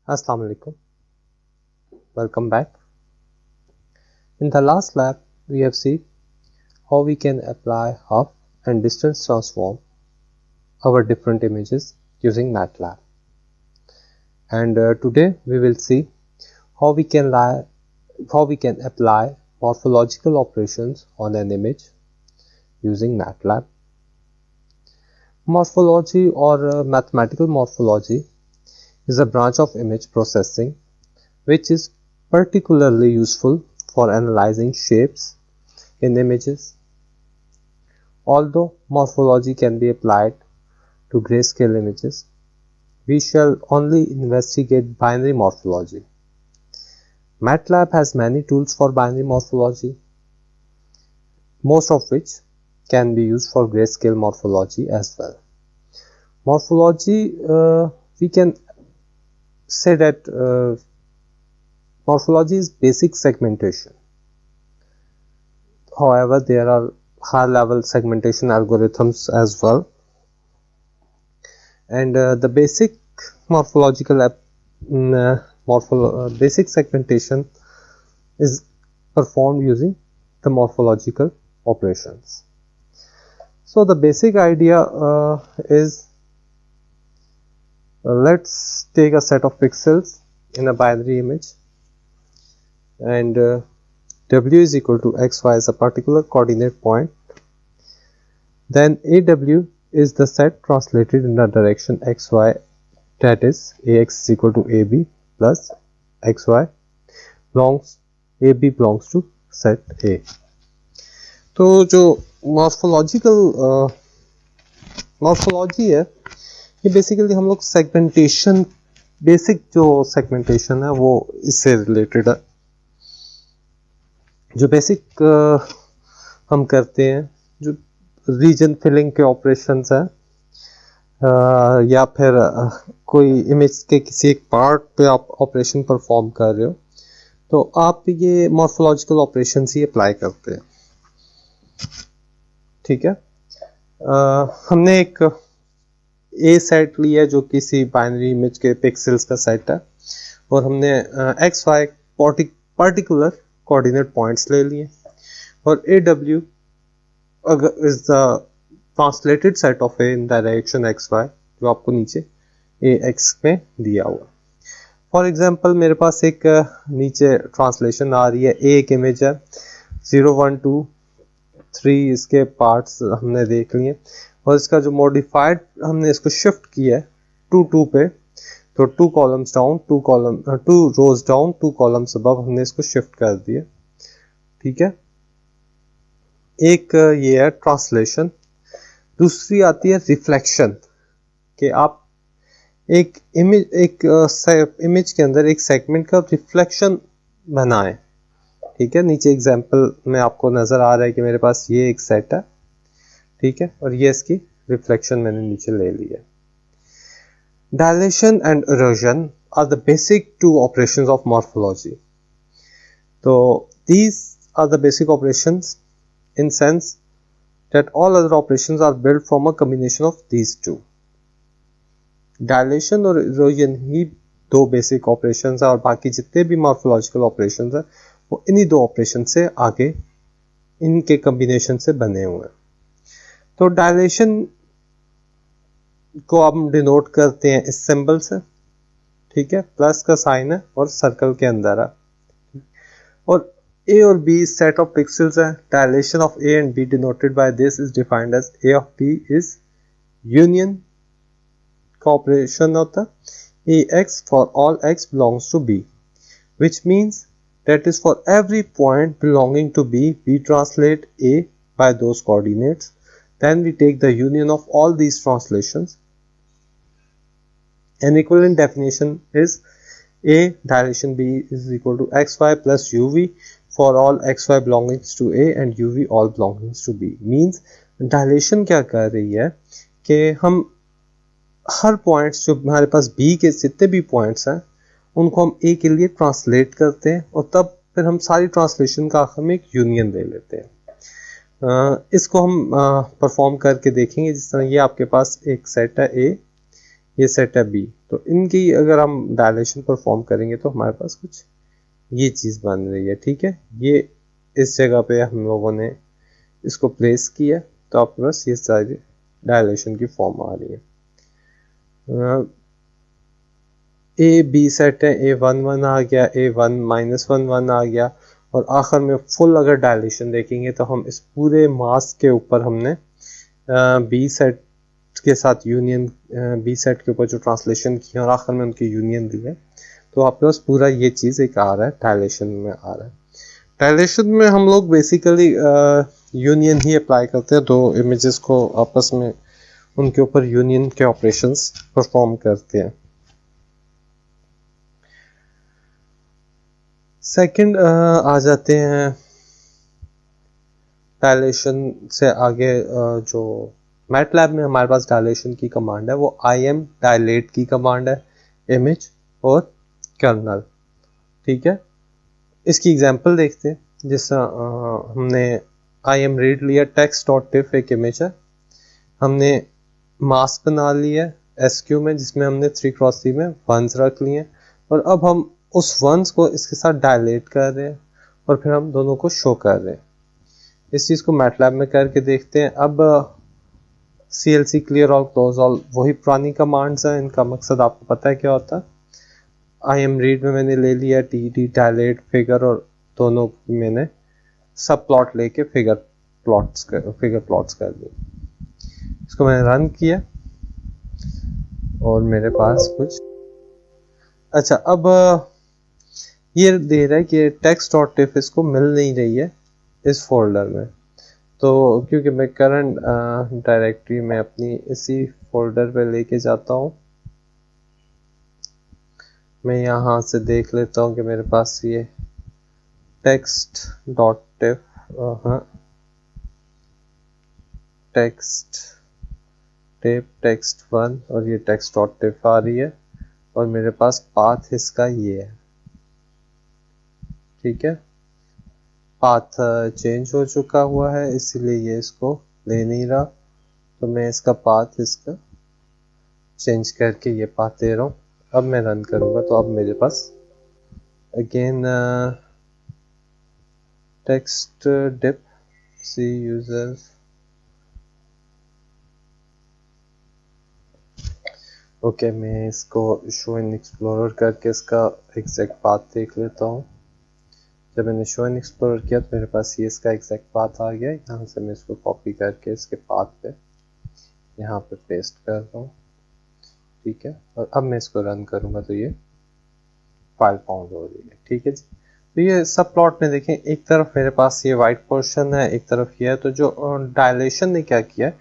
Assalamu alaikum. Welcome back. In the last lab, we have seen how we can apply half and distance transform our different images using MATLAB. And today we will see how we can apply morphological operations on an image using MATLAB. Morphology or mathematical morphology is a branch of image processing which is particularly useful for analyzing shapes in images. Although morphology can be applied to grayscale images, we shall only investigate binary morphology. MATLAB has many tools for binary morphology, most of which can be used for grayscale morphology as well. Morphology, we can say that morphology is basic segmentation. However, there are high-level segmentation algorithms as well. And the basic morphological basic segmentation is performed using the morphological operations. So the basic idea is let's take a set of pixels in a binary image, and w is equal to xy is a particular coordinate point. Then aw is the set translated in the direction xy, that is ax is equal to ab plus xy belongs to set a. तो जो morphology है, ये basically हम लोग segmentation, basic जो segmentation है वो इससे रिलेटेड है. जो बेसिक हम करते हैं, जो रीजन फिलिंग के ऑपरेशंस हैं, या फिर कोई इमेज के किसी एक पार्ट पे आप ऑपरेशन परफॉर्म कर रहे हो, तो आप ये मॉर्फोलॉजिकल ऑपरेशंस ही अप्लाई करते हैं. ठीक है. हमने एक ए सेट लिया जो किसी बाइनरी इमेज के पिक्सेल्स का सेट है, और हमने X Y particular coordinate points ले लिए, और A W is the translated set of A in direction X Y, जो आपको नीचे ए एक्स में दिया हुआ. फॉर एग्जांपल मेरे पास एक नीचे ट्रांसलेशन आ रही है. ए एक इमेज है, 0 1 2 3 इसके पार्ट्स हमने देख लिए, और इसका जो मॉडिफाइड हमने इसको शिफ्ट किया है 2 2 पे, तो 2 कॉलम्स डाउन 2 रोज डाउन 2 कॉलम्स अबव हमने इसको शिफ्ट कर दिया. ठीक है. एक ये है ट्रांसलेशन. दूसरी आती है रिफ्लेक्शन, कि आप एक इमेज के अंदर एक सेगमेंट का रिफ्लेक्शन बनाएं. ठीक है. नीचे एग्जांपल में आपको नजर आ रहा है कि मेरे पास ये एक सेट है. ठीक है. और ये इसकी रिफ्लेक्शन मैंने नीचे ले ली है. Dilation and erosion are the basic 2 operations of morphology. तो these are the basic operations in sense that all other operations are built from a combination of these 2. Dilation और इरोजन ही 2 बेसिक ऑपरेशंस है, और बाकी जितने भी morphological operations है वो इन्हीं 2 ऑपरेशन से आगे इनके कॉम्बिनेशन से बने हुए हैं. तो डायलेशन को हम डिनोट करते हैं इस सिंबल से. ठीक है. प्लस का साइन है और सर्कल के अंदर है, और ए और बी सेट ऑफ पिक्सेल्स है. Dilation of A and B denoted by this is defined as A of B is union का ऑपरेशन होता है A x for all x belongs to B, which means that is for every point belonging to B, we translate A by those coordinates. Then we take the union of all these translations. An equivalent definition is A dilation B is equal to xy plus uv for all xy belongings to A and uv all belongings to B. Means dilation क्या कर रही है कि हम हर points जो हमारे पास B के जितने भी पॉइंट्स हैं उनको हम A के लिए ट्रांसलेट करते हैं, और तब फिर हम सारी ट्रांसलेशन का आखिर में एक यूनियन ले लेते हैं. इसको हम परफॉर्म करके देखेंगे. जिस तरह ये आपके पास एक सेट है A, ये सेट है बी। तो इनकी अगर हम डायलेशन परफॉर्म करेंगे तो हमारे पास कुछ ये चीज़ बन रही है। ठीक है, ये इस जगह पे हम लोगों ने इसको प्लेस किया तो आपके पास ये सारी डायलेशन की फॉर्म आ रही है। ए बी सेट है, ए वन वन आ गया, ए वन माइनस वन वन आ गया, और आखिर में फुल अगर डायलेशन देखेंगे तो हम इस पूरे मास के ऊपर हमने बी सेट के साथ यूनियन, बी सेट के ऊपर जो ट्रांसलेशन की है और आखिर में उनकी यूनियन दी है, तो आपके पास पूरा ये चीज़ एक आ रहा है, डायलेशन में आ रहा है। डायलेशन में हम लोग बेसिकली यूनियन ही अप्लाई करते हैं, दो इमेजेस को आपस में उनके ऊपर यूनियन के ऑपरेशंस परफॉर्म करते हैं। सेकंड आ जाते हैं डायलेशन से आगे, जो मैटलैब में हमारे पास डायलेशन की कमांड है वो आई एम डायलेट की कमांड है, इमेज और कर्नल। ठीक है, इसकी एग्जांपल देखते हैं। जैसा हमने आई एम रीड लिया, टेक्स्ट डॉट टिफ एक इमेज है, हमने मास्क बना लिया एसक्यू में जिसमें हमने 3x3 में वंस रख लिए, और अब हम उस वंस को इसके साथ डायलेट कर रहे हैं और फिर हम दोनों को शो कर रहे हैं। इस चीज़ को मैटलैब में करके देखते हैं। अब CLC clear all close all वही पुरानी कमांड्स हैं, इनका मकसद आपको पता है क्या होता है। आई एम रीड में मैंने ले लिया TD डायलेट फिगर, और दोनों की मैंने सब प्लॉट लेके फिगर प्लॉट्स कर दिए। इसको मैंने रन किया और मेरे पास कुछ अच्छा, अब ये दे रहा है कि टेक्स्ट डॉट टिफ इसको मिल नहीं रही है इस फोल्डर में, तो क्योंकि मैं करंट डायरेक्टरी में अपनी इसी फोल्डर पे लेके जाता हूँ, मैं यहाँ से देख लेता हूँ कि मेरे पास ये text dot tiff, text tiff text one और ये टेक्स्ट डॉट टिफ आ रही है, और मेरे पास पाथ इसका ये है। ठीक है, पाथ चेंज हो चुका हुआ है इसीलिए ये इसको ले नहीं रहा, तो मैं इसका पाथ इसका चेंज करके ये पाथ दे रहा हूँ। अब मैं रन करूँगा तो अब मेरे पास अगेन टेक्स्ट डिप सी यूजर, ओके, मैं इसको शो इन एक्सप्लोरर करके इसका एग्जैक्ट पाथ देख लेता हूँ। जब मैंने शो इन एक्सप्लोरर किया तो मेरे पास ये इसका एग्जैक्ट पाथ आ गया। यहाँ से मैं इसको कॉपी करके इसके पाथ पे यहाँ पे पेस्ट कर रहा हूँ। ठीक है, और अब मैं इसको रन करूँगा तो ये फाइल फाउंड हो रही है। ठीक है जी, तो ये सब प्लॉट में देखें, एक तरफ मेरे पास ये वाइट पोर्शन है, एक तरफ ये है, तो जो डायलेशन ने क्या किया,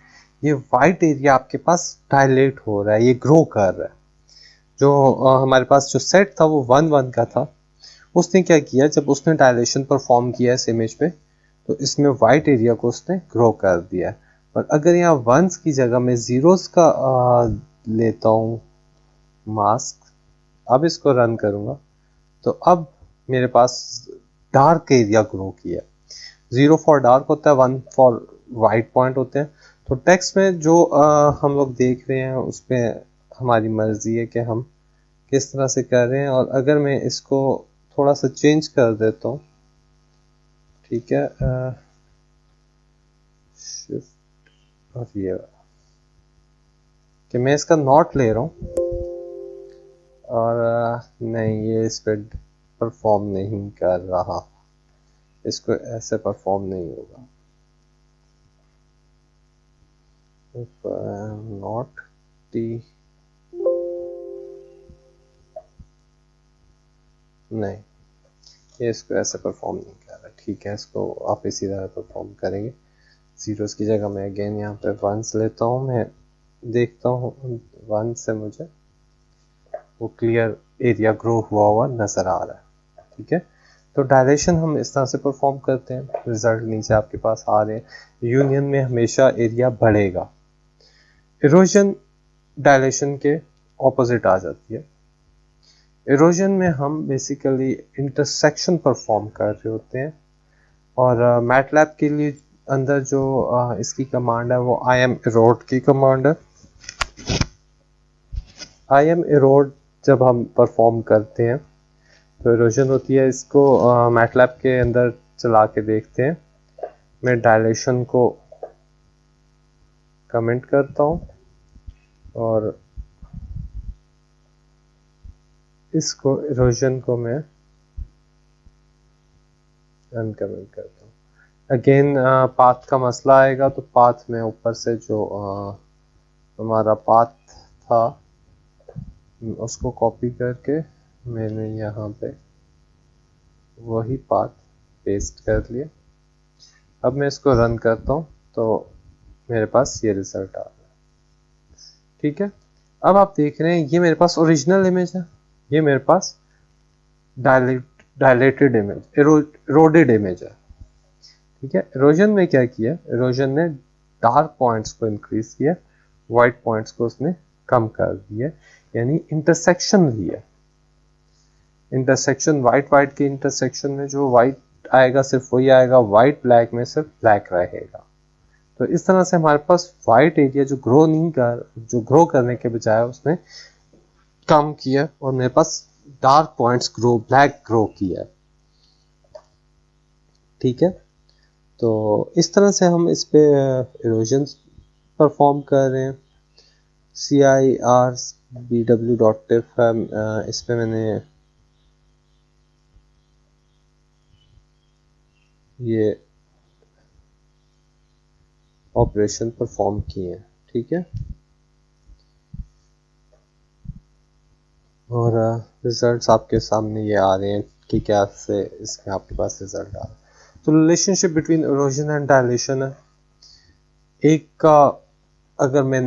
ये वाइट एरिया आपके पास डायलेट हो रहा है, ये ग्रो कर रहा है। जो हमारे पास जो सेट था वो 1 1 का था, उसने क्या किया, जब उसने डायलेशन परफॉर्म किया इस इमेज पे, तो इसमें वाइट एरिया को उसने ग्रो कर दिया। और अगर यहाँ वंस की जगह मैं जीरोस का लेता हूँ मास्क, अब इसको रन करूँगा तो अब मेरे पास डार्क एरिया ग्रो किया। 0 फॉर डार्क होता है, 1 फॉर वाइट पॉइंट होते हैं। तो टेक्स्ट में जो हम लोग देख रहे हैं उसमें हमारी मर्जी है कि हम किस तरह से कर रहे हैं। और अगर मैं इसको थोड़ा सा चेंज कर देता हूँ, ठीक है, शिफ्ट और ये कि मैं इसका नॉट ले रहा हूँ और नहीं, ये इस पर परफॉर्म नहीं कर रहा, इसको ऐसे परफॉर्म नहीं होगा। नॉट टी नहीं, ये इसको ऐसे परफॉर्म नहीं कर रहा। ठीक है, इसको आप इसी तरह परफॉर्म करेंगे। जीरोस की जगह मैं अगेन यहाँ पे वंस लेता हूँ, मैं देखता हूँ वन से मुझे वो क्लियर एरिया ग्रो हुआ नजर आ रहा है। ठीक है, तो डायलेशन हम इस तरह से परफॉर्म करते हैं, रिजल्ट नीचे आपके पास आ रहे हैं। यूनियन में हमेशा एरिया बढ़ेगा। इरोजन डायलेशन के ऑपोजिट आ जाती है। इरोजन में हम बेसिकली इंटरसेक्शन परफॉर्म कर रहे होते हैं, और मैटलैब के लिए अंदर जो इसकी कमांड है वो आई एम इरोड की कमांड है। आई एम इरोड जब हम परफॉर्म करते हैं तो इरोजन होती है, इसको मैटलैब के अंदर चला के देखते हैं। मैं डायलेशन को कमेंट करता हूँ और इसको इरोजन को मैं अनकमेंट करता हूँ। अगेन पाथ का मसला आएगा, तो पाथ में ऊपर से जो हमारा पाथ था उसको कॉपी करके मैंने यहाँ पे वही पाथ पेस्ट कर लिया। अब मैं इसको रन करता हूँ तो मेरे पास ये रिजल्ट आ रहा है। ठीक है, अब आप देख रहे हैं ये मेरे पास ओरिजिनल इमेज है, ये मेरे पास डायलेटेड इमेज, इरोडेड इमेज है। ठीक है, इरोजन में क्या किया, इरोजन ने डार्क पॉइंट्स को इंक्रीज किया, वाइट पॉइंट्स को उसने कम कर दिया, यानी इंटरसेक्शन लिया। इंटरसेक्शन वाइट के इंटरसेक्शन में जो वाइट आएगा सिर्फ वही आएगा, वाइट ब्लैक में सिर्फ ब्लैक रहेगा। तो इस तरह से हमारे पास वाइट एरिया जो ग्रो करने के बजाय उसने कम किया और मेरे पास डार्क पॉइंट्स ब्लैक ग्रो किया। ठीक है, तो इस तरह से हम इस पे इरोजन परफॉर्म कर रहे हैं। cirbw.tif इस पे मैंने ये ऑपरेशन परफॉर्म किए हैं। ठीक है, और रिजल्ट्स आपके सामने ये आ रहे हैं कि क्या से इसमें आपके पास रिजल्ट आ रहा है। तो relationship between erosion and dilation है, एक का अगर मैं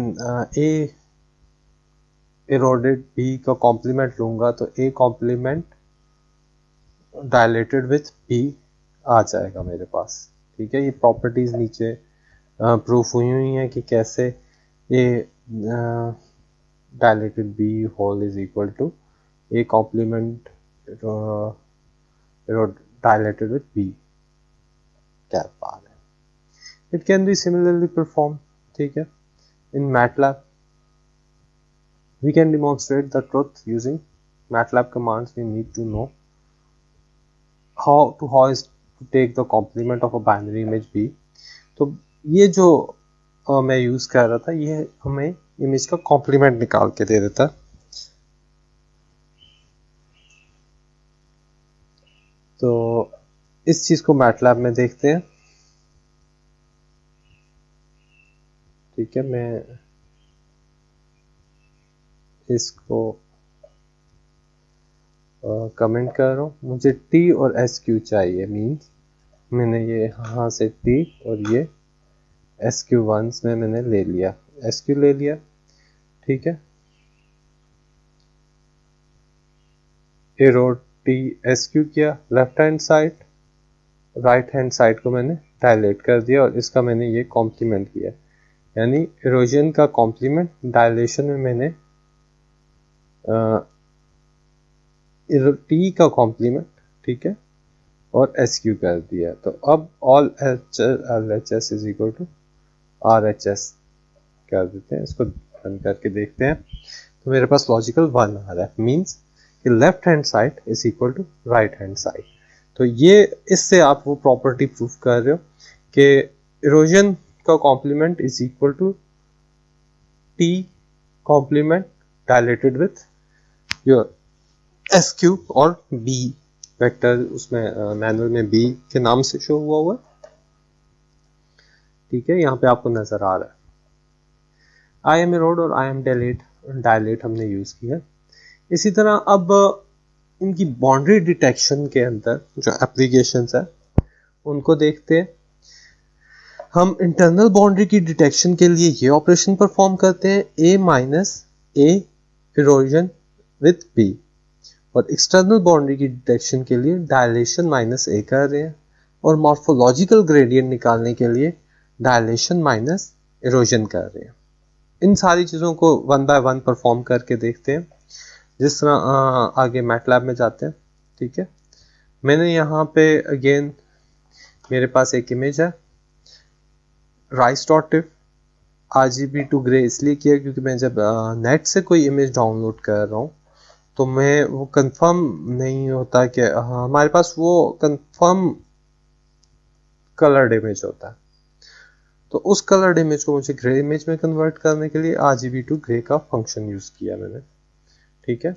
ए इरोडेड बी का कॉम्प्लीमेंट लूंगा तो A complement dilated with B आ जाएगा मेरे पास। ठीक है, ये प्रॉपर्टीज नीचे प्रूफ हुई हैं कि कैसे ये dilated B whole is equal to A complement dilated with B cap आ रहा है। It can be similarly perform. ठीक है, in MATLAB we can demonstrate the truth using MATLAB commands. We need to know how is to take the complement of a binary image B. तो ये जो मैं use कर रहा था ये हमें इमेज का कॉम्प्लीमेंट निकाल के दे देता। तो इस चीज को MATLAB में देखते हैं। ठीक है, मैं इसको कमेंट कर रहा हूँ। मुझे टी और एस क्यू चाहिए, मीन्स मैंने ये यहाँ से टी और ये एस क्यू वंस में मैंने ले लिया, एस क्यू ले लिया। ठीक है, इरोड टी एस क्यू किया, left hand side, right hand side को मैंने डायलेट कर दिया और इसका मैंने ये कॉम्प्लीमेंट किया, यानी इरोजन का कॉम्प्लीमेंट डायलेशन में मैंने टी का कॉम्प्लीमेंट, ठीक है, और एस क्यू कर दिया। तो अब all L H S is equal to R H S कर देते हैं। इसको रन करके देखते हैं तो मेरे पास लॉजिकल 1 आ रहा है, मीन्स कि left hand side is equal to right hand side. तो ये इससे आप वो प्रॉपर्टी प्रूफ कर रहे हो कि इरोजन का complement is equal to T complement dilated with your S Q और बी वेक्टर, उसमें मैनुअल में बी के नाम से शो हुआ है। ठीक है, यहाँ पे आपको नजर आ रहा है आई एम इरोड और आई एम डायलेट हमने यूज किया। इसी तरह अब इनकी बाउंड्री डिटेक्शन के अंदर जो एप्लीकेशंस है उनको देखते हैं। हम इंटरनल बाउंड्री की डिटेक्शन के लिए ये ऑपरेशन परफॉर्म करते हैं, A minus A erosion with B, और एक्सटर्नल बाउंड्री की डिटेक्शन के लिए डायलेशन माइनस ए कर रहे हैं, और मॉर्फोलॉजिकल ग्रेडियंट निकालने के लिए डायलेशन माइनस इरोजन कर रहे हैं। इन सारी चीज़ों को 1 बाय 1 परफॉर्म करके देखते हैं। जिस तरह आगे मैटलैब में जाते हैं। ठीक है, मैंने यहाँ पे अगेन मेरे पास एक इमेज है rice.tif, RGB टू ग्रे इसलिए किया क्योंकि मैं जब नेट से कोई इमेज डाउनलोड कर रहा हूँ तो मैं वो कंफर्म नहीं होता कि हमारे पास वो कंफर्म कलर्ड इमेज होता है। तो उस कलर्ड इमेज को मुझे ग्रे इमेज में कन्वर्ट करने के लिए RGB टू ग्रे का फंक्शन यूज किया मैंने। ठीक है,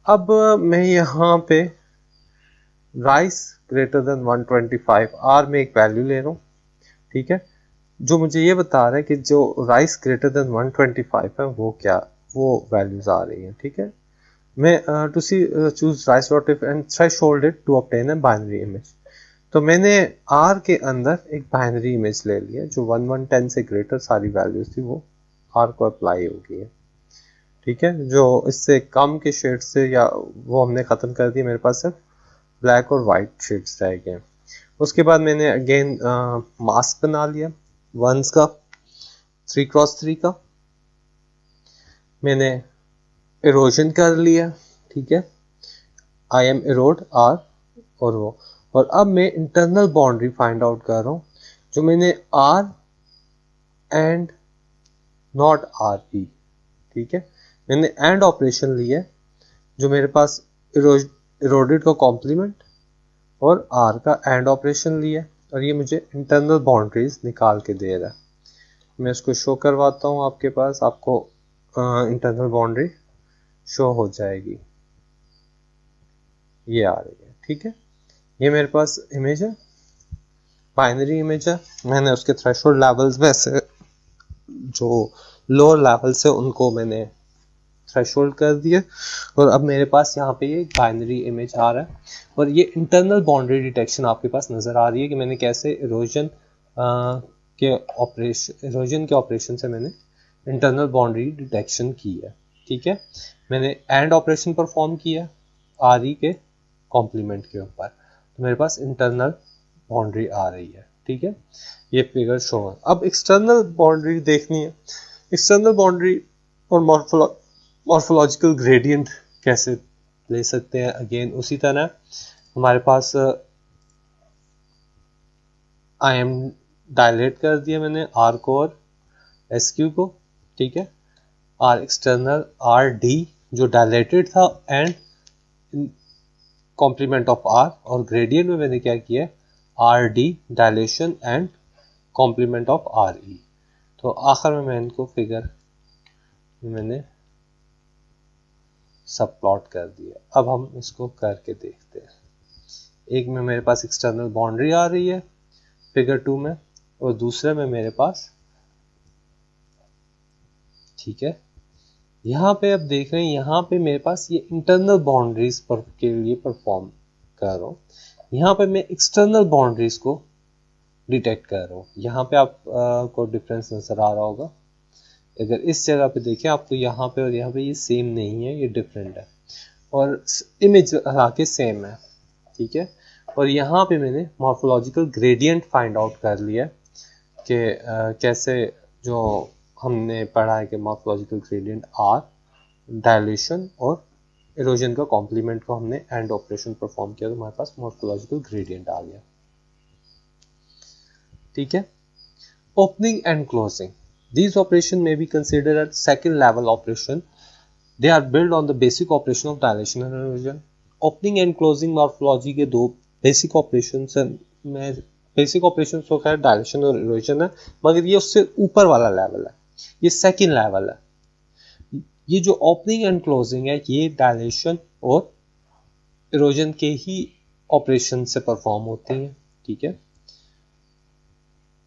अब मैं यहाँ पे राइस ग्रेटर देन 125 आर में एक वैल्यू ले रहा हूँ। ठीक है, जो मुझे ये बता रहा है कि जो राइस ग्रेटर देन 125 है वो क्या वो वैल्यूज आ रही हैं। ठीक है, मैं to see choose rice dot if and threshold it to obtain a binary image. तो मैंने आर के अंदर एक बाइनरी इमेज ले लिया जो 1110 से ग्रेटर सारी वैल्यूज थी वो आर को अप्लाई हो गई है। ठीक है, जो इससे कम के शेड से या वो हमने खत्म कर दिया, मेरे पास सिर्फ ब्लैक और वाइट शेड्स रह गए। उसके बाद मैंने अगेन मास्क बना लिया वंस का 3x3 का, मैंने इरोजन कर लिया। ठीक है, आई एम इरोड आर और अब मैं इंटरनल बाउंड्री फाइंड आउट कर रहा हूँ जो मैंने R and not R P. ठीक है, मैंने एंड ऑपरेशन लिया जो मेरे पास इरोडेड का कॉम्प्लीमेंट और आर का एंड ऑपरेशन लिया और ये मुझे इंटरनल बाउंड्रीज निकाल के दे रहा है। मैं इसको शो करवाता हूँ आपके पास, आपको इंटरनल बाउंड्री शो हो जाएगी, ये आ रही है। ठीक है, ये मेरे पास इमेज है, बाइनरी इमेज है। मैंने उसके थ्रेशोल्ड लेवल्स में से जो लोअर लेवल्स है उनको मैंने थ्रेशोल्ड कर दिए और अब मेरे पास यहाँ पे ये बाइनरी इमेज आ रहा है और ये इंटरनल बाउंड्री डिटेक्शन आपके पास नजर आ रही है कि मैंने कैसे इरोजन के ऑपरेशन से मैंने इंटरनल बाउंड्री डिटेक्शन की है। ठीक है, मैंने एंड ऑपरेशन परफॉर्म किया आर ई के कॉम्प्लीमेंट के ऊपर, तो मेरे पास इंटरनल बाउंड्री आ रही है। ठीक है, ये फिगर शो है। अब एक्सटर्नल बाउंड्री देखनी है, एक्सटर्नल बाउंड्री और मॉर्फोलॉजिकल ग्रेडियंट कैसे ले सकते हैं। अगेन उसी तरह हमारे पास आई एम डायलेट कर दिया मैंने आर को और एस क्यू को। ठीक है, आर एक्सटर्नल आर डी जो डायलेटेड था एंड कॉम्प्लीमेंट ऑफ आर, और ग्रेडियंट में मैंने क्या किया R D dilation and complement of R E. तो आखिर में मैं इनको फिगर मैंने सब प्लॉट कर दिया। अब हम इसको करके देखते हैं। एक में मेरे पास एक्सटर्नल बाउंड्री आ रही है फिगर 2 में और दूसरे में मेरे पास, ठीक है, यहाँ पे अब देख रहे हैं यहाँ पे मेरे पास ये इंटरनल बाउंड्रीज पर के लिए परफॉर्म कर रहा हूँ। यहाँ पे मैं एक्सटर्नल बाउंड्रीज को डिटेक्ट कर रहा हूँ। यहाँ पे आप को डिफरेंस नजर आ रहा होगा। अगर इस जगह पे देखें आपको यहाँ पे और यहाँ पे ये सेम नहीं है, ये डिफरेंट है और इमेज हालांकि सेम है। ठीक है, और यहाँ पे मैंने मॉर्फोलॉजिकल ग्रेडियंट फाइंड आउट कर लिया कि कैसे जो हमने पढ़ा है कि मॉर्फोलॉजिकल ग्रेडियंट आर डायलेशन और इरोजन का कॉम्प्लीमेंट को हमने एंड ऑपरेशन परफॉर्म किया तो हमारे पास मॉर्फोलॉजिकल ग्रेडियंट आ गया। ठीक है, opening and closing, these operation may be considered as second level operation. They are built on the basic operation of dilation and erosion. Opening and closing morphology के दो basic operations हैं। मैं basic operation तो खैर dilation और erosion है, मगर ये उससे ऊपर वाला लेवल है, ये सेकंड लेवल है। ये जो ओपनिंग एंड क्लोजिंग है ये डायलेशन और इरोजन के ही ऑपरेशन से परफॉर्म होती हैं। ठीक है,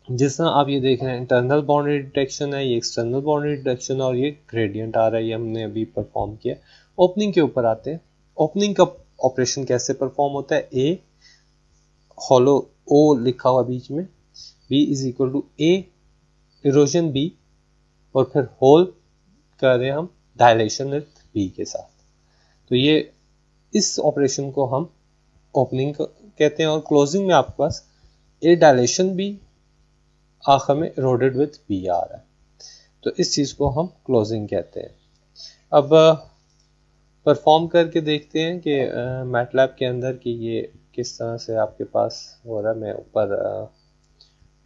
जिस तरह आप ये देख रहे हैं इंटरनल बाउंड्री डिटेक्शन है, ये एक्सटर्नल बाउंड्री डिटेक्शन और ये ग्रेडियंट आ रहा है, ये हमने अभी परफॉर्म किया। ओपनिंग के ऊपर आते हैं। ओपनिंग का ऑपरेशन कैसे परफॉर्म होता है, ए हॉलो ओ लिखा हुआ बीच में, B is equal to A erosion B और फिर होल कर रहे हैं हम डायलेशन विथ बी के साथ। तो ये इस ऑपरेशन को हम ओपनिंग कहते हैं और क्लोजिंग में आपके पास ए डायलेशन बी आखिर में इरोडेड विथ बी आ रहा है, तो इस चीज को हम क्लोजिंग कहते हैं। अब परफॉर्म करके देखते हैं कि मैटलैब के अंदर कि ये किस तरह से आपके पास हो रहा है। मैं ऊपर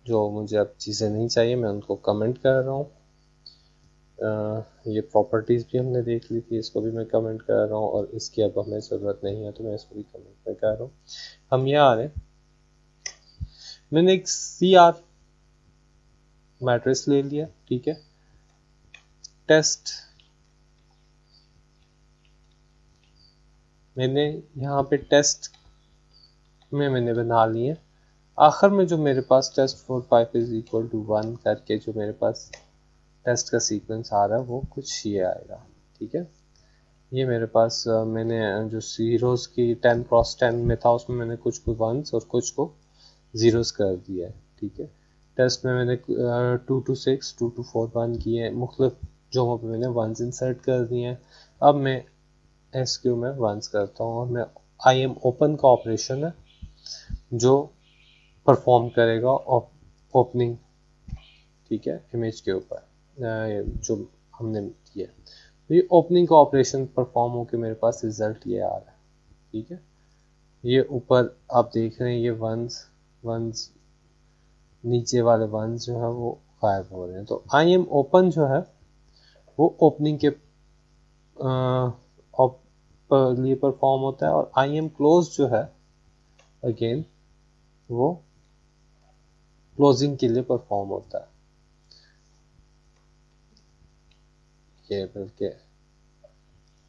जो मुझे अब चीज़ें नहीं चाहिए मैं उनको कमेंट कर रहा हूँ। ये प्रॉपर्टीज़ भी हमने देख ली थी, इसको भी मैं कमेंट कर रहा हूँ, और इसकी अब हमें ज़रूरत नहीं है तो मैं इसको भी कमेंट में कर रहा हूँ। हम ये आ रहे हैं, मैंने एक CR मैट्रिक्स ले लिया, ठीक है। टेस्ट मैंने यहाँ पे टेस्ट में मैंने बना लिए। आखिर में जो मेरे पास test 4 5 इज इक्वल टू 1 करके जो मेरे पास टेस्ट का सीक्वेंस आ रहा है वो कुछ ये आएगा, ठीक है। ये मेरे पास मैंने जो जीरोस की 10 क्रॉस 10 में था उसमें मैंने कुछ को वंस और कुछ को जीरोस कर दिया है, ठीक है। टेस्ट में मैंने 2 to 6 2 to 4 1 किए, मुख्तलिफ जगहों पे मैंने वंस इंसर्ट कर दिए हैं। अब मैं SQ में वंस करता हूँ और मैं IM ओपन का ऑपरेशन है जो परफॉर्म करेगा ओपनिंग, ठीक है, इमेज के ऊपर जो हमने किया। तो ये ओपनिंग का ऑपरेशन परफॉर्म होकर मेरे पास रिजल्ट ये आ रहा है, ठीक है। ये ऊपर आप देख रहे हैं ये वंस नीचे वाले वंस जो है वो गायब हो रहे हैं। तो IM ओपन जो है वो ओपनिंग के लिए परफॉर्म होता है, और IM क्लोज जो है अगेन वो क्लोजिंग के लिए परफॉर्म होता है। ये बल्कि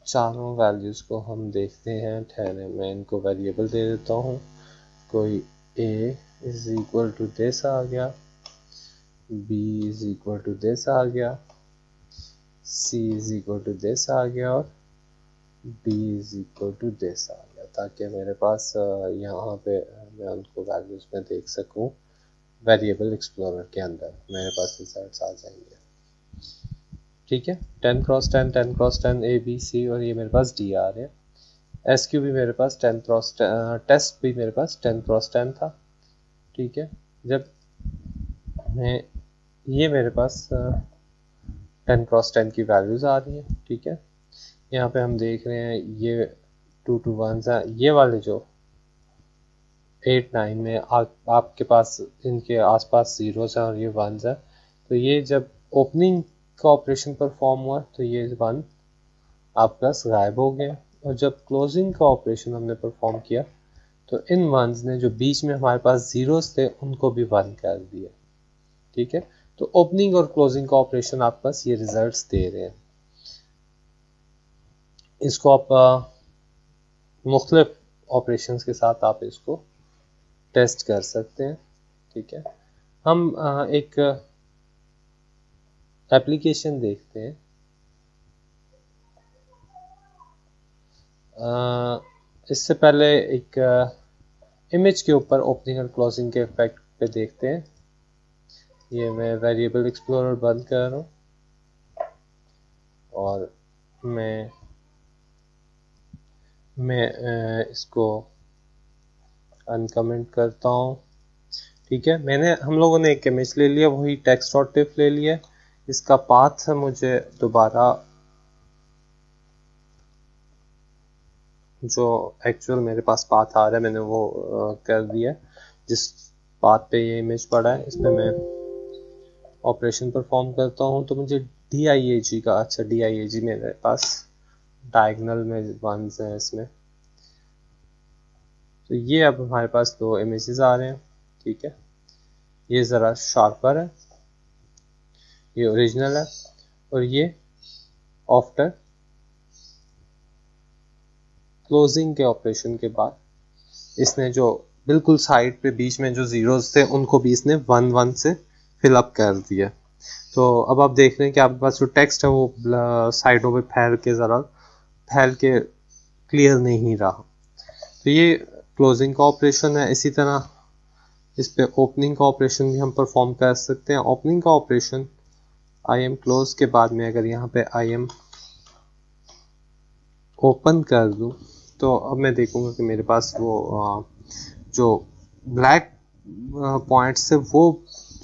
चारों वैल्यूज को हम देखते हैं, ठहरे मैं इनको वेरिएबल दे देता हूँ। कोई A is equal to this आ गया, B is equal to this आ गया, C is equal to this आ गया, और D is equal to this आ गया, ताकि मेरे पास यहाँ पे मैं उनको वैल्यूज में देख सकूँ। वेरिएबल एक्सप्लोरर के अंदर मेरे पास रिजल्ट्स आ जाएंगे, ठीक है। 10 cross 10 10 cross 10 A B C, और ये मेरे पास D आ रहे हैं। SQ भी मेरे पास 10 क्रॉस टेस्ट भी मेरे पास 10 क्रॉस 10 था, ठीक है। जब मैं ये मेरे पास 10 क्रॉस 10 की वैल्यूज आ रही हैं, ठीक है। यहाँ पे हम देख रहे हैं ये 2 to 1 है, ये वाले जो 8 9 में आपके पास इनके आसपास जीरोस हैं और ये 1 है। तो ये जब ओपनिंग का ऑपरेशन परफॉर्म हुआ तो ये 1 आपका गायब हो गया, और जब क्लोजिंग का ऑपरेशन हमने परफॉर्म किया तो इन वंस ने जो बीच में हमारे पास जीरोस थे उनको भी 1 कर दिया, ठीक है। तो ओपनिंग और क्लोजिंग का ऑपरेशन आपके पास ये रिजल्ट्स दे रहे हैं। इसको आप मुख्तलिफ ऑपरेशंस के साथ आप इसको टेस्ट कर सकते हैं, ठीक है। हम एक एप्लीकेशन देखते हैं। इससे पहले एक इमेज के ऊपर ओपनिंग और क्लोजिंग के इफेक्ट पे देखते हैं। ये मैं वेरिएबल एक्सप्लोरर बंद कर रहा हूँ और मैं इसको अनकमेंट करता हूँ, ठीक है। हम लोगों ने एक इमेज ले लिया, वही टेक्स्ट.टिफ ले लिया। इसका पाथ है मुझे दोबारा जो एक्चुअल मेरे पास पाथ आ रहा है मैंने वो कर दिया। जिस पाथ पे ये इमेज पड़ा है इस पे मैं ऑपरेशन परफॉर्म करता हूँ तो मुझे DIAG का, अच्छा DIAG मेरे पास डायगोनल में वंस हैं इसमें। तो ये अब हमारे पास 2 इमेजेस आ रहे हैं, ठीक है। ये ज़रा शार्पर है, ये ओरिजिनल है, और ये आफ्टर क्लोजिंग के ऑपरेशन के बाद इसने जो बिल्कुल साइड पे बीच में जो जीरोस थे उनको भी इसने 1 1 से फिल अप कर दिया। तो अब आप देख रहे हैं कि आपके पास जो टेक्स्ट है वो साइडों पे फैल के क्लियर नहीं रहा। तो ये क्लोजिंग का ऑपरेशन है। इसी तरह इस पे ओपनिंग का ऑपरेशन भी हम परफॉर्म कर सकते हैं। ओपनिंग का ऑपरेशन IM क्लोज के बाद में अगर यहाँ पे IM ओपन कर दूं तो अब मैं देखूंगा कि मेरे पास वो जो ब्लैक पॉइंट्स से वो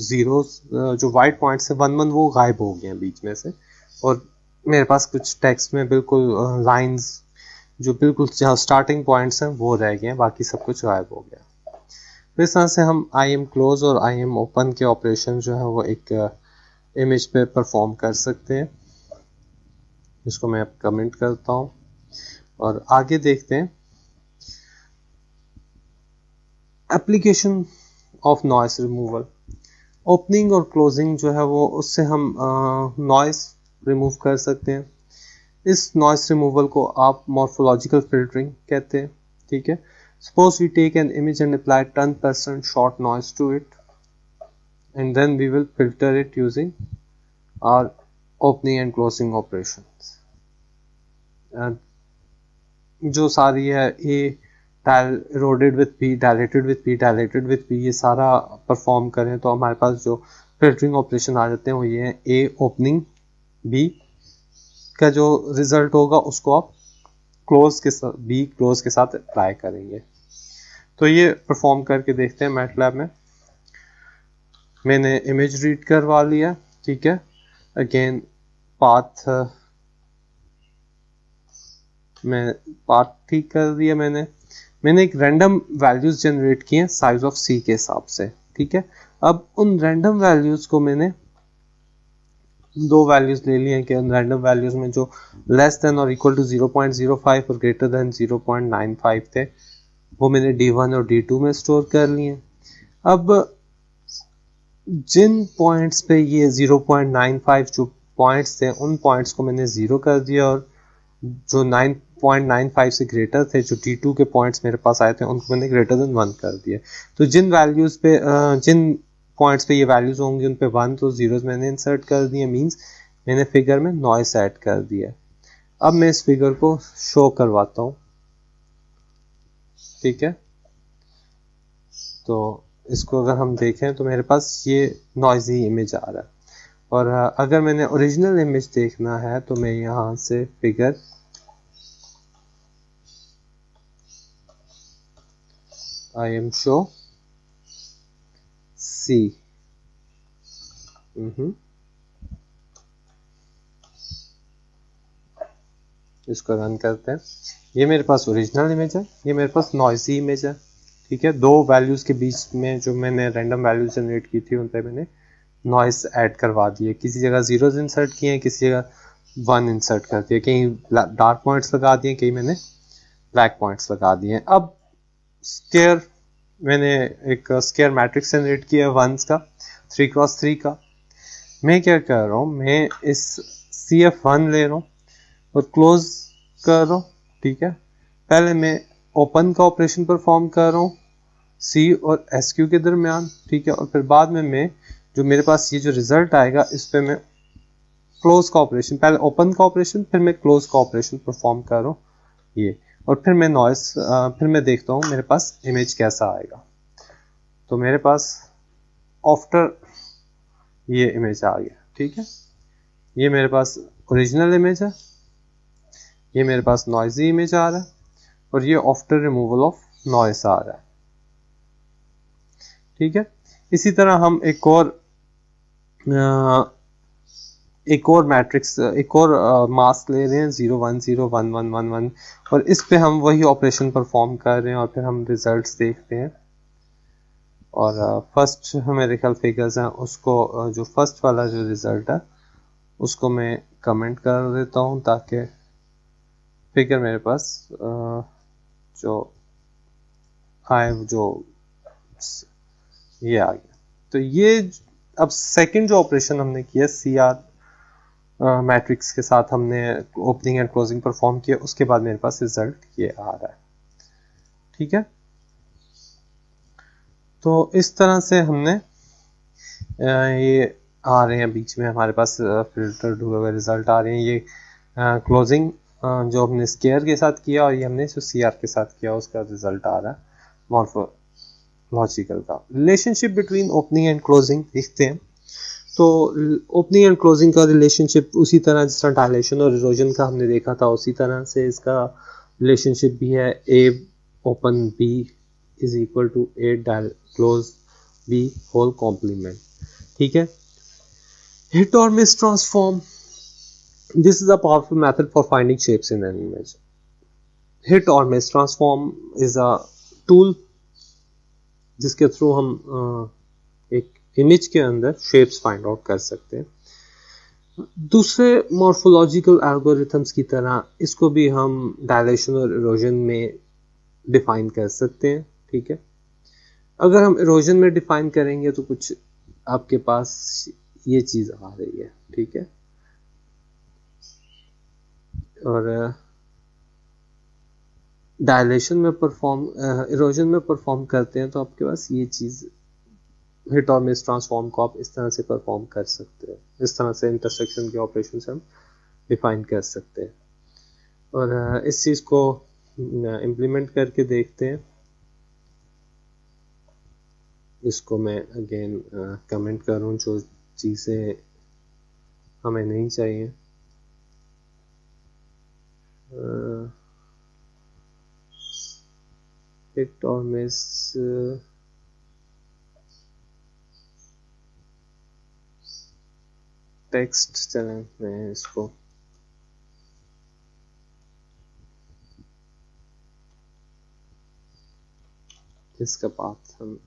जीरोस, जो वाइट पॉइंट्स से 1 1 वो गायब हो गए हैं बीच में से, और मेरे पास कुछ टेक्स्ट में बिल्कुल लाइंस जो बिल्कुल स्टार्टिंग पॉइंट्स हैं वो रह गए हैं, बाकी सब कुछ गायब हो गया। तो इस तरह से हम आई एम क्लोज और आई एम ओपन के ऑपरेशन जो है वो एक इमेज पे परफॉर्म कर सकते हैं। इसको मैं अब कमेंट करता हूँ और आगे देखते हैं। Application of noise removal, opening और क्लोजिंग जो है वो उससे हम नॉइस रिमूव कर सकते हैं। इस नॉइस रिमूवल को आप मॉर्फोलॉजिकल फिल्टरिंग कहते हैं। ठीक है, suppose we take an image and apply 10% short noise to it and then we will filter it using our opening and closing operations. जो सारी है ए eroded with P, dilated with P, dilated with P, ये सारा perform करें तो हमारे पास जो filtering operation आ जाते हैं वो ये है। ए ओपनिंग, बी का जो रिजल्ट होगा उसको आप क्लोज के साथ, बी क्लोज के साथ अप्लाई करेंगे। तो ये परफॉर्म करके देखते हैं मैटलैब में। मैंने इमेज रीड करवा लिया। ठीक है, अगेन पाथ मैं पाथ ठीक कर दिया। मैंने एक रैंडम वैल्यूज जनरेट किए साइज ऑफ सी के हिसाब से। ठीक है, अब उन रैंडम वैल्यूज को मैंने दो वैल्यूज ले लिए कि उन रैंडम वैल्यूज में जो लेस देन और इक्वल टू 0.05 और ग्रेटर देन 0.95 थे वो मैंने D1 और D2 में स्टोर कर लिए। अब जिन पॉइंट्स पे ये 0.95 जो पॉइंट्स थे उन पॉइंट्स को मैंने 0 कर दिया और जो 9.95 से ग्रेटर थे, जो T2 के पॉइंट्स मेरे पास आए थे, उनको मैंने ग्रेटर देन 1 कर दिया। तो जिन वैल्यूज पे जिन पॉइंट्स पे ये वैल्यूज होंगी उन पे 1 तो जीरोस मैंने इंसर्ट कर दिए, मींस मैंने फिगर में नॉइस ऐड कर दिया। अब मैं इस फिगर को शो करवाता हूँ। ठीक है, तो इसको अगर हम देखें तो मेरे पास ये नॉइजी इमेज आ रहा है। और अगर मैंने ओरिजिनल इमेज देखना है तो मैं यहाँ से figure I am show C, इसको रन करते हैं। ये मेरे पास ओरिजिनल इमेज है, ये मेरे पास नॉइजी इमेज है। ठीक है, दो वैल्यूज के बीच में जो मैंने रैंडम वैल्यूज जनरेट की थी उन पे मैंने नॉइस ऐड करवा दिए। किसी जगह जीरोस इंसर्ट किए, किसी जगह 1 इंसर्ट कर दिए, कहीं डार्क पॉइंट्स लगा दिए, कहीं मैंने ब्लैक पॉइंट्स लगा दिए। अब स्केयर मैंने एक स्केयर मैट्रिक्स जनरेट किया है वंस का, 3x3 का। मैं क्या कर रहा हूँ, मैं इस CF1 ले रहा हूँ और क्लोज कर रहा हूँ। ठीक है, पहले मैं ओपन का ऑपरेशन परफॉर्म कर रहा हूँ C और SQ के दरमियान। ठीक है, और फिर बाद में मैं जो मेरे पास ये जो रिजल्ट आएगा इस पे मैं क्लोज का ऑपरेशन, पहले ओपन का ऑपरेशन फिर मैं क्लोज का ऑपरेशन परफॉर्म कर रहा हूँ ये, और फिर मैं नॉइस फिर मैं देखता हूँ मेरे पास इमेज कैसा आएगा। तो मेरे पास आफ्टर ये इमेज आ गया। ठीक है, ये मेरे पास ओरिजिनल इमेज है, ये मेरे पास नॉइजी इमेज आ रहा है और ये आफ्टर रिमूवल ऑफ नॉइस आ रहा है। ठीक है, इसी तरह हम एक और मैट्रिक्स, एक और मास्क ले रहे हैं 0 1 0 1 1 1 1 और इस पे हम वही ऑपरेशन परफॉर्म कर रहे हैं और फिर हम रिजल्ट्स देखते हैं। और फर्स्ट मेरे ख्याल फिगर्स हैं, उसको जो फर्स्ट वाला जो रिजल्ट है उसको मैं कमेंट कर देता हूँ ताकि फिगर मेरे पास जो आए जो ये आ गया। तो ये अब सेकंड जो ऑपरेशन हमने किया CR मैट्रिक्स के साथ हमने ओपनिंग एंड क्लोजिंग परफॉर्म किया, उसके बाद मेरे पास रिजल्ट ये आ रहा है। ठीक है, तो इस तरह से हमने ये आ रहे हैं बीच में हमारे पास फिल्टर्ड हुए हुए रिजल्ट आ रहे हैं। ये क्लोजिंग जो हमने स्केयर के साथ किया और ये हमने जो CR के साथ किया उसका रिजल्ट आ रहा है मॉर्फोलॉजिकल का। Relationship between opening and closing देखते हैं। तो ओपनिंग एंड क्लोजिंग का रिलेशनशिप उसी तरह जिस तरह डायलेशन और इरोजन का हमने देखा था उसी तरह से इसका रिलेशनशिप भी है। A open B is equal to A close B whole complement. ठीक है, हिट और miss transform, this is a powerful method for finding shapes in an image. Hit or miss transform is a tool जिसके through हम एक image के अंदर shapes find out कर सकते हैं। दूसरे मॉर्फोलॉजिकल एल्गोरिथम्स की तरह इसको भी हम डायलेशन और इरोजन में डिफाइन कर सकते हैं। ठीक है, अगर हम इरोजन में डिफाइन करेंगे तो कुछ आपके पास ये चीज आ रही है। ठीक है, और डायलेशन में इरोजन में परफॉर्म करते हैं तो आपके पास ये चीज हिट और मिस ट्रांसफॉर्म को आप इस तरह से परफॉर्म कर सकते हैं। इस तरह से इंटरसेक्शन के ऑपरेशन से हम डिफाइन कर सकते हैं, और इस चीज को इम्प्लीमेंट करके देखते हैं। इसको मैं अगेन कमेंट करूं जो चीजें हमें नहीं चाहिए। हिट और मिस टेक्स्ट, चलें मैं इसको इसका पाथ हम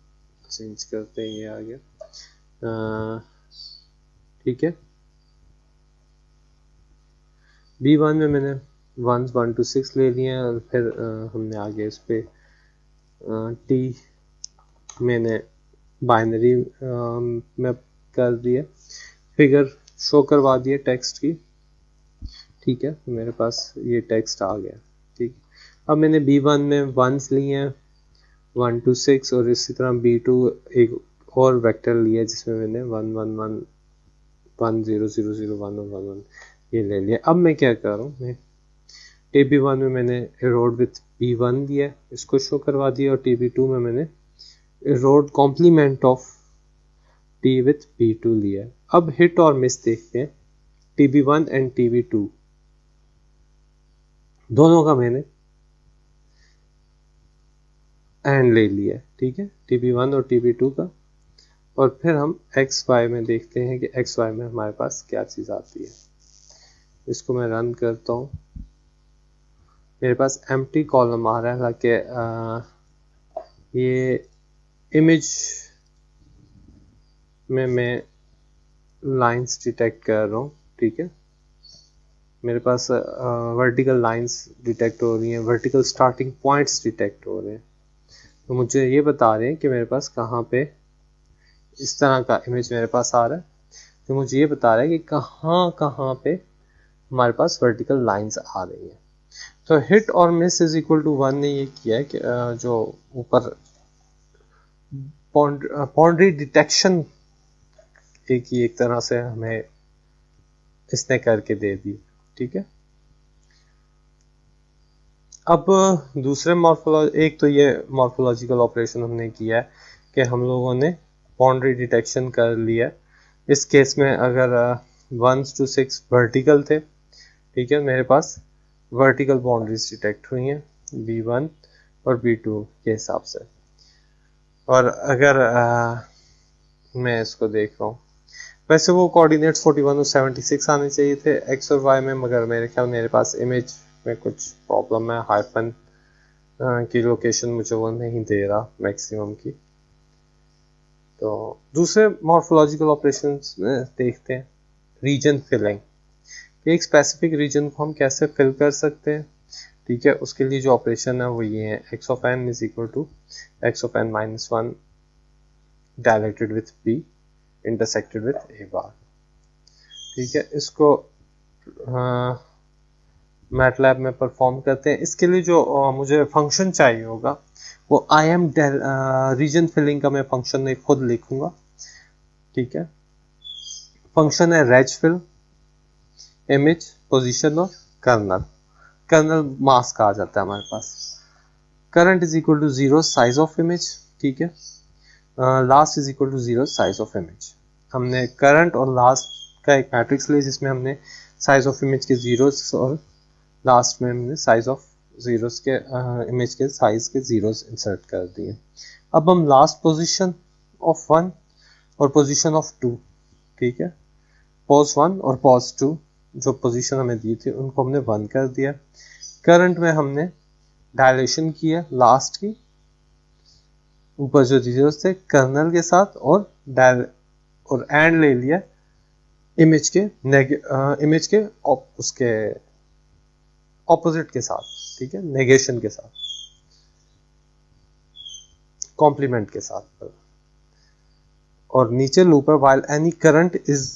चेंज करते हैं, ये आ गया। ठीक है, B1 में मैंने 1 to 6 ले लिए और फिर हमने आगे इस पे T मैंने बाइनरी में कर दिया, फिगर शो करवा दिया टेक्स्ट की। ठीक है, मेरे पास ये टेक्स्ट आ गया। ठीक, अब मैंने B1 में 1s लिए हैं 1 to 6, और इसी तरह B2 एक और वेक्टर लिया जिसमें मैंने 1 1 1 1 0 0 0 1 और 1 1 ये ले लिया। अब मैं क्या कर रहा हूँ, मैं TB1 में मैंने इरोड विथ B1 दिया, इसको शो करवा दिया, और TB2 में मैंने erode complement of T with B2 लिया। अब हिट और मिस देखते हैं, TB1 एंड TB2 दोनों का मैंने एंड ले लिया। ठीक है, TB1 और TB2 का, और फिर हम XY में देखते हैं कि XY में हमारे पास क्या चीज आती है। इसको मैं रन करता हूँ, मेरे पास एम्प्टी कॉलम आ रहा है, हालांकि ये इमेज में मैं लाइंस डिटेक्ट कर रहा हूँ। ठीक है, मेरे पास वर्टिकल लाइंस डिटेक्ट हो रही हैं, वर्टिकल स्टार्टिंग पॉइंट्स डिटेक्ट हो रहे हैं, तो मुझे ये बता रहे हैं कि मेरे पास कहाँ पे इस तरह का इमेज मेरे पास आ रहा है, तो मुझे ये बता रहा है कि कहाँ कहाँ पे हमारे पास वर्टिकल लाइंस आ रही हैं। तो हिट और मिस इज इक्वल टू 1 ने ये किया है कि जो ऊपर बाउंड्री डिटेक्शन एक तरह से हमें इसने करके दे दी। ठीक है, अब दूसरे एक तो ये मॉर्फोलॉजिकल ऑपरेशन हमने किया है कि हम लोगों ने बाउंड्री डिटेक्शन कर लिया। इस केस में अगर 1 to 6 वर्टिकल थे, ठीक है, मेरे पास वर्टिकल बाउंड्रीज डिटेक्ट हुई हैं B1 और B2 के हिसाब से। और अगर मैं इसको देख रहा हूँ, वैसे वो कोऑर्डिनेट्स 41 और 76 आने चाहिए थे X और Y में, मगर मेरे ख्याल मेरे पास इमेज में कुछ प्रॉब्लम है, हाइफन की लोकेशन मुझे वो नहीं दे रहा मैक्सिमम की। तो दूसरे मॉर्फोलॉजिकल ऑपरेशंस में देखते हैं रीजन फिलिंग, एक स्पेसिफिक रीजन को हम कैसे फिल कर सकते हैं। ठीक है, उसके लिए जो ऑपरेशन है वो ये है, x of n is equal to x of n minus 1 dilated with b intersected with a bar। ठीक है, इसको मैटलैब में परफॉर्म करते हैं। इसके लिए जो मुझे फंक्शन चाहिए होगा वो आई एम रीजन फिलिंग का मैं फंक्शन एक खुद लिखूंगा। ठीक है, फंक्शन है रेज फिल, इमेज, पोजीशन और कर्नल मास्क आ जाता है हमारे पास। Current is equal to 0 size of image. ठीक है, last is equal to 0 size of image. हमने करंट और लास्ट का एक मैट्रिक्स लिया जिसमें हमने साइज ऑफ इमेज के जीरोस और लास्ट में हमने साइज ऑफ जीरोस के इमेज के साइज के जीरोस इंसर्ट कर दिए। अब हम लास्ट पोजीशन ऑफ 1 और पोजीशन ऑफ 2, ठीक है, पॉज 1 और पॉज 2 जो पोजीशन हमें दी थी उनको हमने 1 कर दिया। करंट में हमने डायलेशन किया लास्ट की ऊपर जो रिजल्ट थे कर्नल के साथ और एंड ले लिया इमेज के उसके ऑपोजिट के साथ, ठीक है, नेगेशन के साथ, कॉम्प्लीमेंट के साथ। और नीचे लूप है while any current is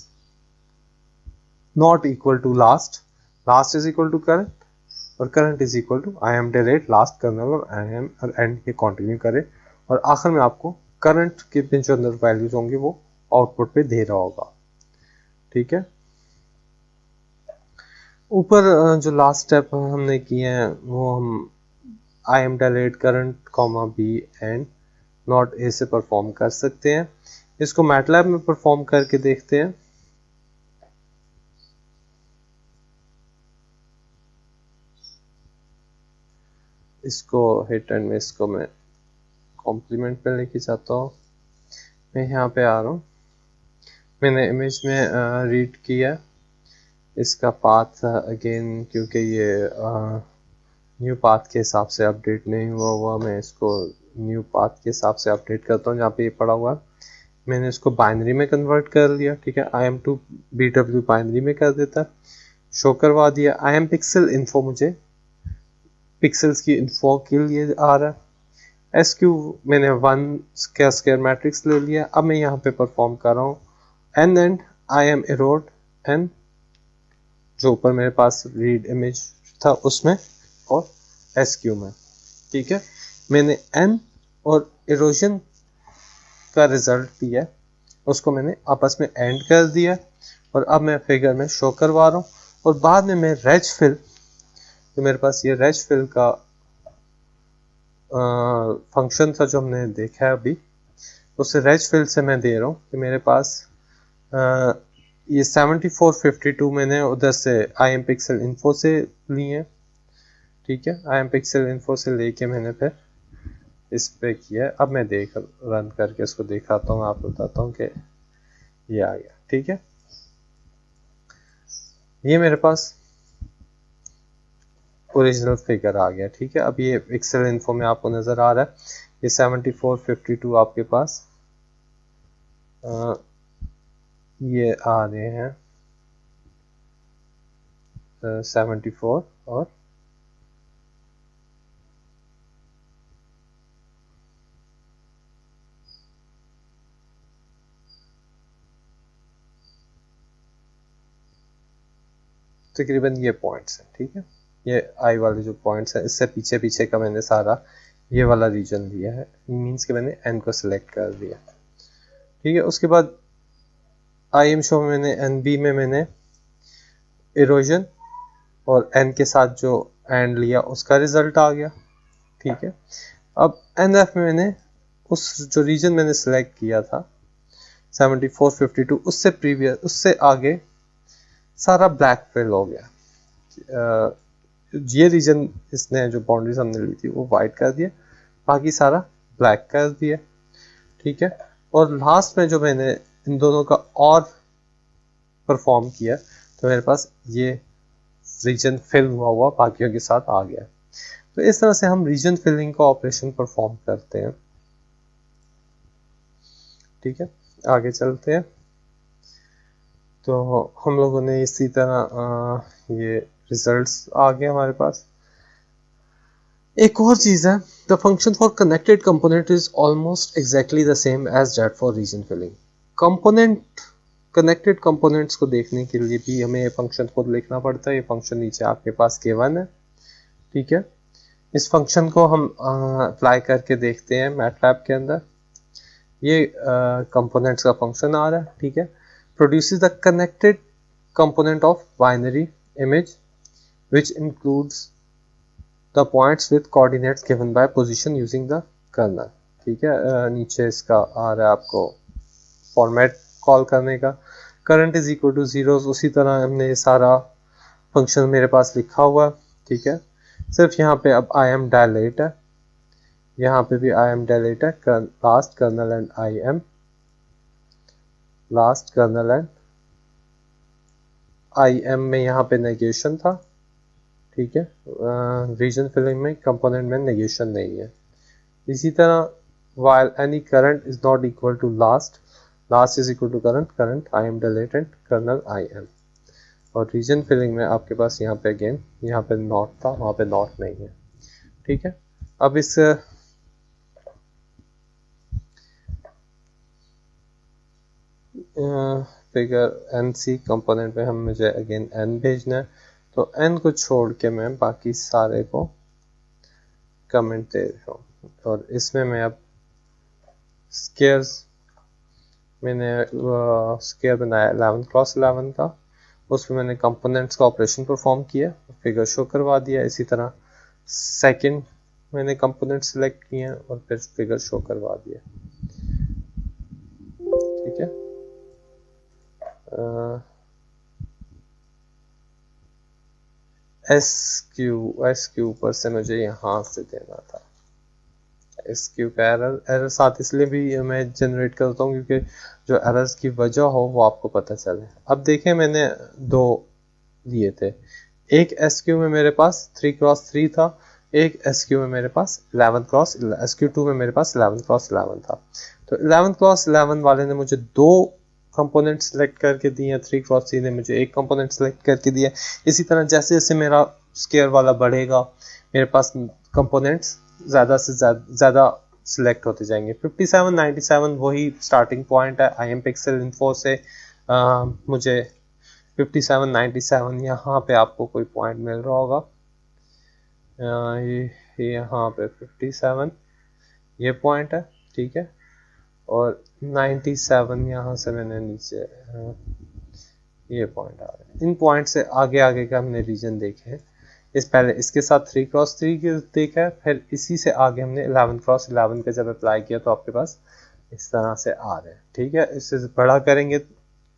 not equal to last, last is equal to current और current is equal to I M dilate last kernel और आई एम और एंड ये कंटिन्यू करे और आखिर में आपको करंट के जो अंदर वैल्यूज होंगे वो आउटपुट पे दे रहा होगा, ठीक है। ऊपर जो लास्ट स्टेप हमने किए हैं वो हम I M delete current comma B and not A से परफॉर्म कर सकते हैं। इसको मैटलैब में परफॉर्म करके देखते हैं। इसको हिट एंड मिस को मैं कॉम्प्लीमेंट पे लेके जाता हूँ। मैं यहाँ पे आ रहा हूँ, मैंने इमेज में रीड किया इसका पाथ अगेन, क्योंकि ये न्यू पाथ के हिसाब से अपडेट नहीं हुआ मैं इसको न्यू पाथ के हिसाब से अपडेट करता हूँ। जहाँ पे ये पड़ा हुआ है मैंने इसको बाइनरी में कन्वर्ट कर लिया, ठीक है। IM to BW बाइनरी में कर देता, शो करवा दिया। IM पिक्सल इन्फो मुझे पिक्सल्स की इन्फो के लिए आ रहा है। SQ मैंने 1 का स्क्वायर मैट्रिक्स ले लिया। अब मैं यहाँ पे परफॉर्म कर रहा हूँ and and IM Erode and जो ऊपर मेरे पास रीड इमेज था उसमें और SQ में, ठीक है। मैंने N और इरोजन का रिजल्ट दिया, उसको मैंने आपस में एंड कर दिया और अब मैं फिगर में शो करवा रहा हूँ। और बाद में मैं रेज फिल, तो मेरे पास ये रेज फिल का फंक्शन था जो हमने देखा है अभी, उसे रेज फिल से मैं दे रहा हूँ कि मेरे पास ये 7452 मैंने उधर से IM पिक्सल इन्फो से लिए, ठीक है। IM पिक्सल इन्फो से लेके मैंने फिर इस पे किया। अब मैं रन करके इसको दिखाता हूँ, आप बताता हूँ कि ये आ गया, ठीक है। ये मेरे पास ओरिजिनल फिगर आ गया, ठीक है। अब ये पिक्सल इन्फो में आपको नजर आ रहा है ये 7452 आपके पास ये आ रहे हैं 74 और तकरीबन ये पॉइंट्स हैं, ठीक है। ये आई वाले जो पॉइंट्स हैं इससे पीछे पीछे का मैंने सारा ये वाला रीजन लिया है, मींस कि मैंने N को सिलेक्ट कर दिया, ठीक है। उसके बाद IM शो में मैंने NB में मैंने इरोजन और N के साथ जो एंड लिया उसका रिजल्ट आ गया, ठीक है। अब NF में मैंने उस जो रीजन मैंने सिलेक्ट किया था 7452 उससे आगे सारा ब्लैक फिल हो गया। ये रीजन इसने जो बाउंड्रीज हमने ली थी वो वाइट कर दिया, बाकी सारा ब्लैक कर दिया, ठीक है। और लास्ट में जो मैंने इन दोनों का और परफॉर्म किया तो मेरे पास ये रीजन फिल हुआ बाकियों के साथ आ गया। तो इस तरह से हम रीजन फिलिंग का ऑपरेशन परफॉर्म करते हैं, ठीक है। आगे चलते हैं। तो हम लोगों ने इसी तरह ये रिजल्ट्स आ गए हमारे पास। एक और चीज है, the function for connected component is almost exactly the same as that for region filling. Connected components को देखने के लिए भी हमें ये फंक्शन खुद लिखना पड़ता है। ये फंक्शन नीचे आपके पास K1 है, ठीक है। इस फंक्शन को हम अप्लाई करके देखते हैं मैटलैब के अंदर। ये कंपोनेंट्स का फंक्शन आ रहा है, ठीक है। Produces the connected component of binary image which includes the points with coordinates given by position using the kernel, ठीक है। नीचे इसका आ रहा है आपको फॉर्मेट कॉल करने का, करंट इज इक्वल टू 0। उसी तरह हमने ये सारा फंक्शन मेरे पास लिखा हुआ, ठीक है। सिर्फ यहाँ पे अब I am dilate है, यहाँ पे भी I am dilate है, last kernel and IM, last kernel and IM में यहाँ पे नेगेशन था, ठीक है। रीजन फिलिंग में कंपोनेंट में नेगेशन नहीं है। इसी तरह while any current is not equal to last is equal to current I am dilatant kernel I am। और रीजन फिलिंग में आपके पास यहाँ पे अगेन यहाँ पे नॉट था, वहाँ पे नॉट नहीं है, ठीक है। अब इस फिगर NC कंपोनेंट में हम मुझे अगेन n भेजना है, तो n को छोड़ के मैं बाकी सारे को कमेंट दे रहा हूँ। और इसमें मैं अब स्केयर्स मैंने स्केयर बनाया 11 क्रॉस 11 का, उसमें मैंने कंपोनेंट्स का ऑपरेशन परफॉर्म किया, फिगर शो करवा दिया। इसी तरह सेकंड मैंने कंपोनेंट सेलेक्ट किए और फिर फिगर शो करवा दिया, ठीक है। एस क्यू ऊपर से मुझे यहाँ से देना था। एस क्यू का एरर साथ इसलिए भी मैं जनरेट करता हूँ क्योंकि जो एरर्स की वजह हो वो आपको पता चले। अब देखें मैंने दो दिए थे, एक एस क्यू में मेरे पास 3x3 था, एक एस क्यू में मेरे पास 11x एस क्यू 2 में मेरे पास 11x11 था। तो 11x11 वाले ने मुझे दो कंपोनेंट सेलेक्ट करके दिए, 3x3 ने मुझे एक कंपोनेंट सेलेक्ट करके दिया। इसी तरह जैसे जैसे मेरा स्केयर वाला बढ़ेगा मेरे पास कंपोनेंट्स ज़्यादा से ज़्यादा सिलेक्ट होते जाएंगे। 57 97 वही स्टार्टिंग पॉइंट है। आई एम पिक्सल इन्फो से मुझे 57 97 यहाँ पे आपको कोई पॉइंट मिल रहा होगा, ये यहाँ पे 57 ये पॉइंट है, ठीक है। और 97 यहाँ से मैंने नीचे ये पॉइंट आ रहा है। इन पॉइंट से आगे आगे का हमने रीजन देखे हैं। इस पहले इसके साथ 3x3 की देखा है, फिर इसी से आगे हमने 11x11 का जब अप्लाई किया तो आपके पास इस तरह से आ रहे हैं, ठीक है। इससे बड़ा करेंगे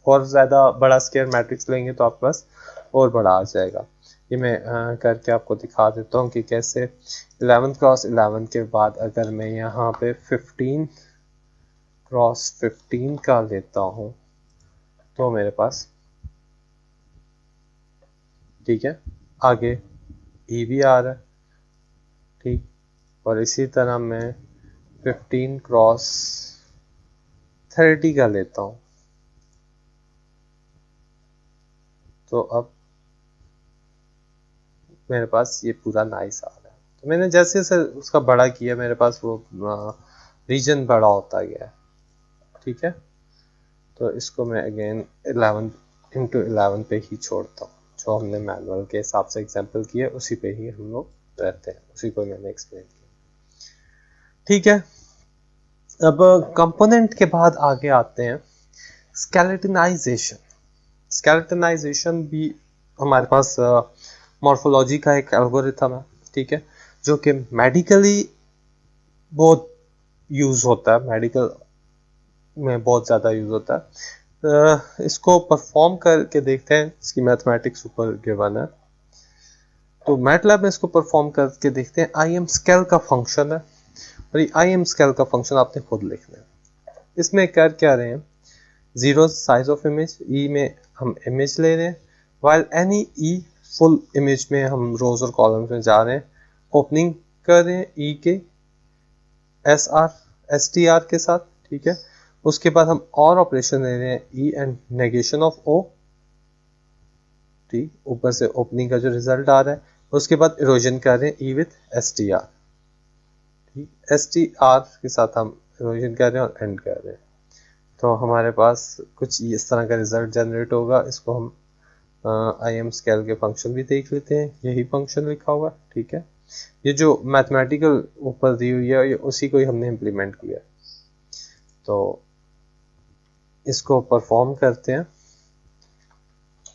और ज़्यादा बड़ा स्केयर मैट्रिक्स लेंगे तो आपके पास और बड़ा आ जाएगा। ये मैं करके आपको दिखा देता हूँ कि कैसे 11x11 के बाद अगर मैं यहाँ पे 15x15 का लेता हूँ तो मेरे पास, ठीक है, आगे ई भी आ रहा है, ठीक। और इसी तरह मैं 15x30 का लेता हूँ तो अब मेरे पास ये पूरा नाइस आ रहा है। तो मैंने जैसे जैसे उसका बड़ा किया मेरे पास वो रीजन बड़ा होता गया है, ठीक है। तो इसको मैं अगेन 11x11 पे ही छोड़ता हूँ, जो हमने मैनुअल के हिसाब से एग्जांपल किया उसी पे ही हम लोग रहते हैं, उसी को मैंने एक्सप्लेन किया, ठीक है। अब कंपोनेंट के बाद आगे आते हैं स्केलेटनाइजेशन। स्केलेटनाइजेशन भी हमारे पास मॉर्फोलॉजी का एक एल्गोरिथम है, ठीक है, जो कि मेडिकली बहुत यूज होता है, मेडिकल में बहुत ज़्यादा यूज होता है। इसको परफॉर्म करके देखते हैं, इसकी मैथमेटिक्स ऊपर गिवन है। तो मैटलैब में इसको परफॉर्म करके देखते हैं। आई एम स्केल का फंक्शन है और ये आई एम स्केल का फंक्शन आपने खुद लिखना है। इसमें कर क्या रहे हैं, जीरो साइज ऑफ इमेज, ई में हम इमेज ले रहे हैं, वाइल एनी ई फुल इमेज में हम रोज और कॉलम्स में जा रहे हैं, ओपनिंग कर रहे हैं ई के एस टी आर के साथ, ठीक है। उसके बाद हम और ऑपरेशन ले रहे हैं E and negation of O, ठीक, ऊपर से ओपनिंग का जो रिजल्ट आ रहा है। उसके बाद इरोजन कर रहे हैं ई विथ एस टी आर, ठीक, एस टी आर के साथ हम इरोजन कर रहे हैं और एंड कर रहे हैं। तो हमारे पास कुछ इस तरह का रिजल्ट जनरेट होगा। इसको हम आई एम स्केल के फंक्शन भी देख लेते हैं, यही फंक्शन लिखा हुआ, ठीक है। ये जो मैथमेटिकल ऊपर दी हुई है ये उसी को ही हमने इम्प्लीमेंट किया। तो इसको परफॉर्म करते हैं।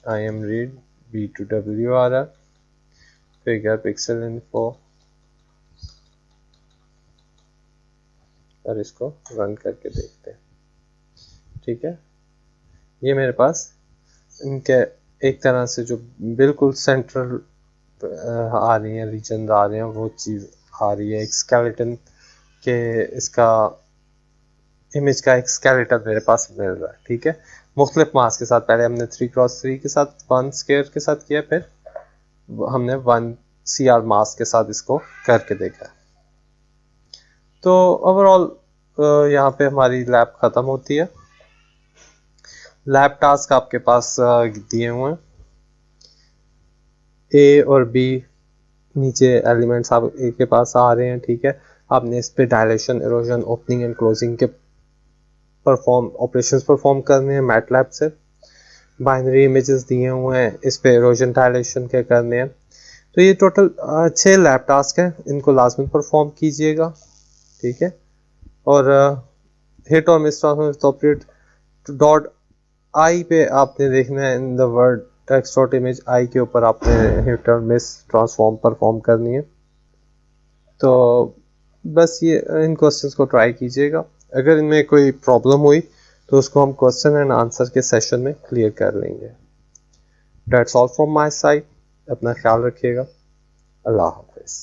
आई एम रीड B2W आ रहा है, फिगर पिक्सल इन्फो, और इसको रन करके देखते हैं, ठीक है। ये मेरे पास इनके एक तरह से जो बिल्कुल सेंट्रल आ रही है, रीजन आ रहे हैं, वो चीज़ आ रही है। एक स्केलेटन के इसका इमेज का एक स्केलेटन मेरे पास मिल रहा है, ठीक है, मुख्तलिफ मास के साथ। पहले हमने 3x3 के साथ 1 स्केयर के साथ किया, फिर हमने 1 CR मास के साथ इसको करके देखा। तो ओवरऑल यहाँ पे हमारी लैब ख़त्म होती है। लैब टास्क आपके पास दिए हुए हैं, ए और बी नीचे एलिमेंट्स आप ए के पास आ रहे हैं, ठीक है। आपने इस पे dilation, erosion, opening and closing के ऑपरेशंस परफॉर्म करने हैं मैटलैब से। बाइनरी इमेजेस दिए हुए हैं, इस पे इरोजन, डायलेशन के करने हैं। तो ये टोटल 6 लैब टास्क हैं, इनको लाजमी परफॉर्म कीजिएगा, ठीक है। और हिट और मिस ट्रांसफॉर्म डॉट आई पे आपने देखना है, in the word text dot image I के ऊपर आपने हिट और मिस ट्रांसफॉर्म परफॉर्म करनी है। तो बस ये इन क्वेश्चंस को ट्राई कीजिएगा। अगर इनमें कोई प्रॉब्लम हुई तो उसको हम क्वेश्चन एंड आंसर के सेशन में क्लियर कर लेंगे। That's all from my side. अपना ख्याल रखिएगा। अल्लाह हाफिज़।